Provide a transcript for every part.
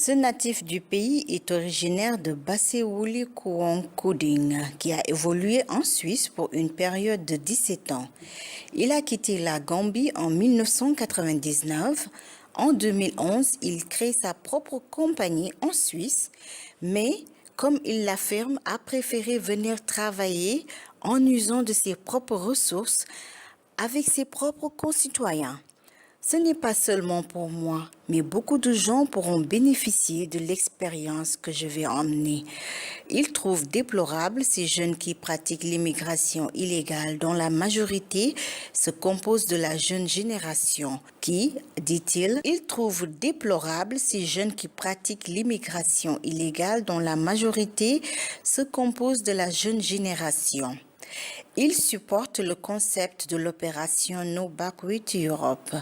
Ce natif du pays est originaire de Basse-Wuli Kuding, qui a évolué en Suisse pour une période de 17 ans. Il a quitté la Gambie en 1999. En 2011, il crée sa propre compagnie en Suisse, mais, comme il l'affirme, a préféré venir travailler en usant de ses propres ressources avec ses propres concitoyens. Ce n'est pas seulement pour moi, mais beaucoup de gens pourront bénéficier de l'expérience que je vais emmener. Il trouve déplorable ces jeunes qui pratiquent l'immigration illégale dont la majorité se compose de la jeune génération qui, dit-il, il trouve déplorable ces jeunes qui pratiquent l'immigration illégale dont la majorité se compose de la jeune génération. Il supporte le concept de l'opération No Backway to Europe.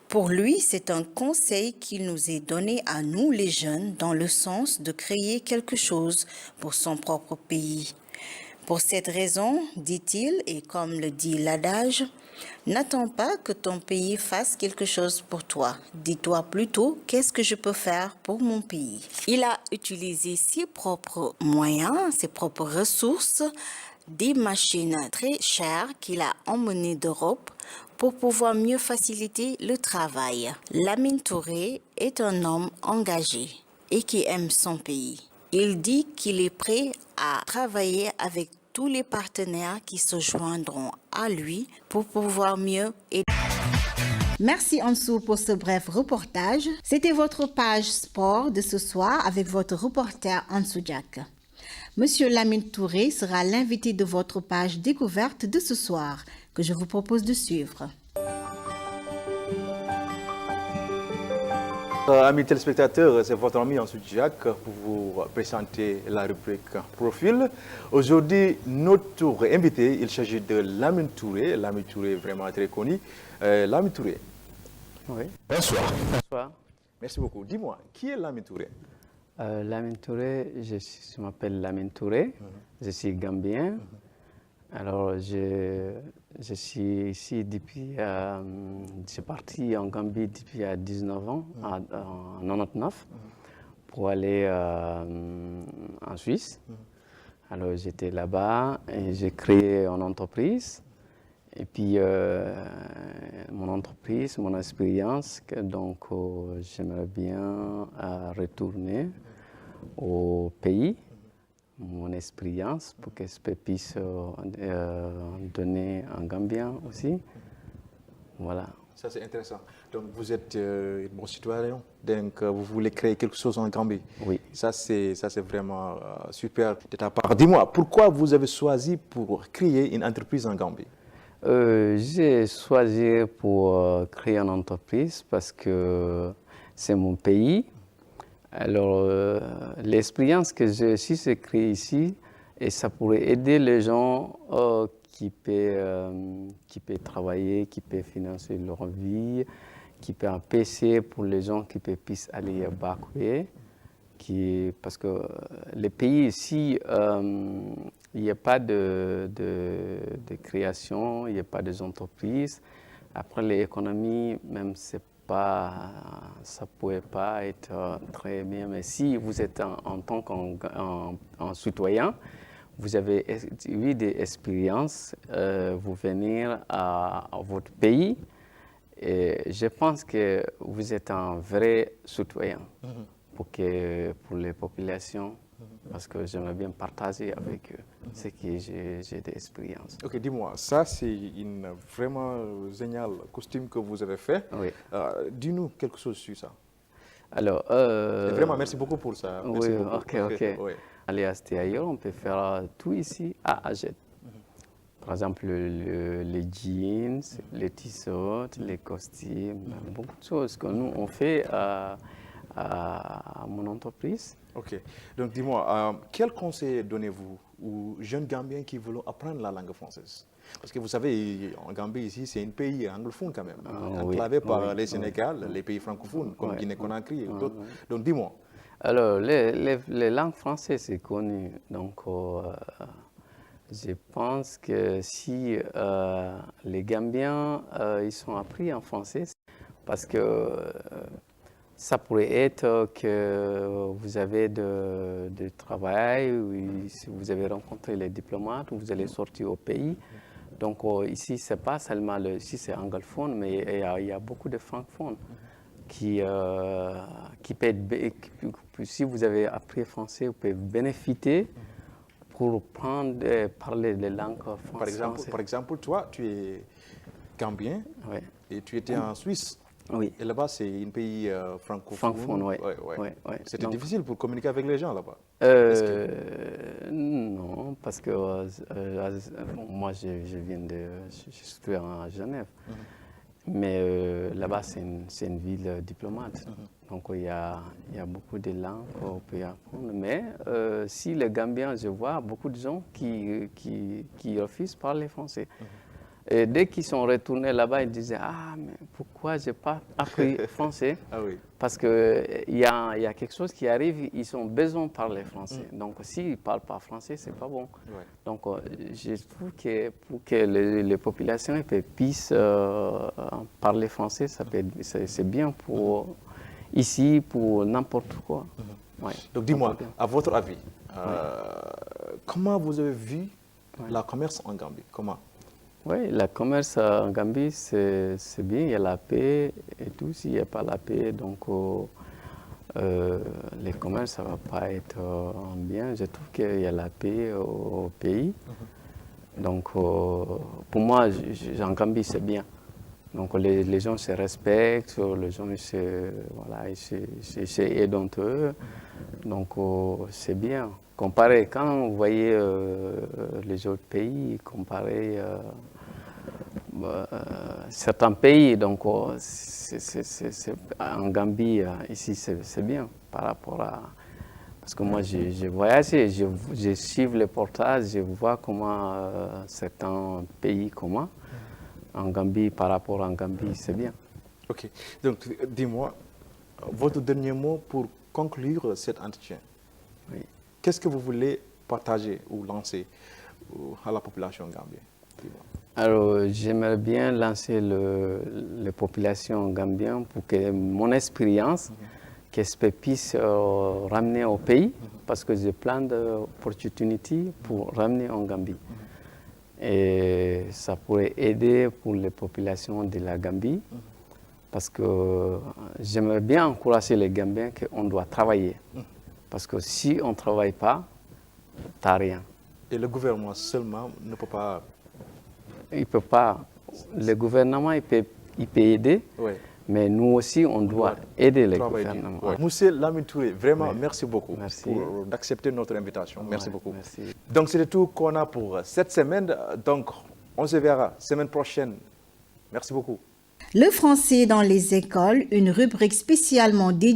Pour lui, c'est un conseil qu'il nous est donné à nous les jeunes dans le sens de créer quelque chose pour son propre pays. Pour cette raison, dit-il, et comme le dit l'adage, n'attends pas que ton pays fasse quelque chose pour toi. Dis-toi plutôt qu'est-ce que je peux faire pour mon pays. Il a utilisé ses propres moyens, ses propres ressources, des machines très chères qu'il a emmenées d'Europe pour pouvoir mieux faciliter le travail. Lamine Touré est un homme engagé et qui aime son pays. Il dit qu'il est prêt à travailler avec tous les partenaires qui se joindront à lui pour pouvoir mieux aider. Merci Ansou pour ce bref reportage. C'était votre page sport de ce soir avec votre reporter Ansou Jack. Monsieur Lamine Touré sera l'invité de votre page découverte de ce soir, que je vous propose de suivre. Amis téléspectateurs, c'est votre ami Ansou Jack pour vous présenter la rubrique Profil. Aujourd'hui, notre invité, il s'agit de Lamine Touré. Lamine Touré, vraiment très connu. Lamine Touré. Oui. Bonsoir. Bonsoir. Merci beaucoup. Dis-moi, qui est Lamine Touré? Lamine Touré, je m'appelle Lamine Touré, je suis gambien. Alors, je suis ici depuis, je suis parti en Gambie depuis 19 ans, en 99, pour aller en Suisse. Alors, j'étais là-bas et j'ai créé une entreprise. Et puis, mon entreprise, mon expérience, donc j'aimerais bien retourner au pays, mon expérience, pour que je puisse donner en Gambien aussi. Voilà. Ça, c'est intéressant. Donc, vous êtes un bon citoyen, donc vous voulez créer quelque chose en Gambie. Oui. Ça, c'est vraiment super de ta part. Dis-moi, pourquoi vous avez choisi pour créer une entreprise en Gambie? J'ai choisi pour créer une entreprise parce que c'est mon pays. Alors, l'expérience que j'ai créée ici, et ça pourrait aider les gens qui peuvent travailler, qui peuvent financer leur vie, qui peuvent un PC pour les gens qui peuvent aller backway. Parce que les pays ici, il n'y a pas de création, il n'y a pas d'entreprise. Après, l'économie, même, ça ne pourrait pas être très bien. Mais si vous êtes en tant qu'un citoyen, vous avez eu des expériences, vous venir à votre pays, et je pense que vous êtes un vrai citoyen. Pour les populations, parce que j'aimerais bien partager avec eux ce que j'ai d'expérience. Ok, dis-moi, ça c'est une vraiment génial costume que vous avez fait. Oui. Dis-nous quelque chose sur ça. Alors, vraiment, merci beaucoup pour ça. Merci oui, beaucoup. ok. Oui. Aller acheter ailleurs, on peut faire tout ici à Z. Par exemple, les jeans, les t-shirts, les costumes, beaucoup de choses que nous on fait à mon entreprise. Ok. Donc, dis-moi, quel conseil donnez-vous aux jeunes Gambiens qui veulent apprendre la langue française? Parce que vous savez, en Gambie, ici, c'est un pays anglophone quand même, enclavé par les Sénégal, les pays francophones, comme Guinée-Conakry et d'autres. Donc, dis-moi. Alors, les langues françaises, c'est connu. Donc, je pense que si les Gambiens, ils sont appris en français, parce que Ça pourrait être que vous avez de travail, ou si vous avez rencontré les diplomates, ou vous allez sortir au pays. Donc ici, c'est pas seulement ici c'est anglophone, mais il y a beaucoup de francophones qui peuvent, si vous avez appris français, vous pouvez bénéficier pour parler les langues françaises. Par exemple, toi, tu es gambien et tu étais en Suisse. Oui. Et là-bas, c'est un pays francophone. Francophone, oui. C'était difficile pour communiquer avec les gens là-bas. Non, parce que moi, je suis à Genève. Mais là-bas, c'est une ville diplomate. Donc, il y a beaucoup de langues qu'on peut apprendre. Mais si les Gambiens, je vois beaucoup de gens qui refusent de parler français. Et dès qu'ils sont retournés là-bas, ils disaient « Ah, mais pourquoi je n'ai pas appris français ?» Parce qu'il y a quelque chose qui arrive, ils ont besoin de parler français. Donc, s'ils ne parlent pas français, ce n'est pas bon. Donc, je trouve que pour que les populations puissent parler français, c'est bien pour ici, pour n'importe quoi. Donc, dis-moi, à votre avis, comment vous avez vu la commerce en Gambie? Comment? Oui, le commerce en Gambie, c'est bien, il y a la paix et tout. S'il n'y a pas la paix, donc le commerce, ça ne va pas être bien. Je trouve qu'il y a la paix au pays. Donc, pour moi, en Gambie, c'est bien. Donc, les gens se respectent, les gens se aident entre eux. Donc, c'est bien. Comparé, quand vous voyez les autres pays, comparé certains pays, donc en Gambie, ici, c'est bien par rapport à... Parce que moi, j'ai voyagé, je suis les portages, je vois comment certains pays, comment en Gambie, par rapport à en Gambie, c'est bien. Ok, donc dis-moi, votre dernier mot pour conclure cet entretien. Oui. Qu'est-ce que vous voulez partager ou lancer à la population gambienne? Alors, j'aimerais bien lancer les populations gambiennes pour que mon expérience puisse ramener au pays, parce que j'ai plein d'opportunités pour ramener en Gambie. Et ça pourrait aider pour les populations de la Gambie, parce que j'aimerais bien encourager les Gambiens qu'on doit travailler. Parce que si on ne travaille pas, tu n'as rien. Et le gouvernement seulement ne peut pas... Il ne peut pas. Le gouvernement, il peut aider, mais nous aussi, on doit aider le gouvernement. Monsieur Lamine Touré, vraiment, merci beaucoup d'accepter notre invitation. Merci beaucoup. Merci. Donc, c'est tout qu'on a pour cette semaine. Donc, on se verra semaine prochaine. Merci beaucoup. Le français dans les écoles, une rubrique spécialement dédiée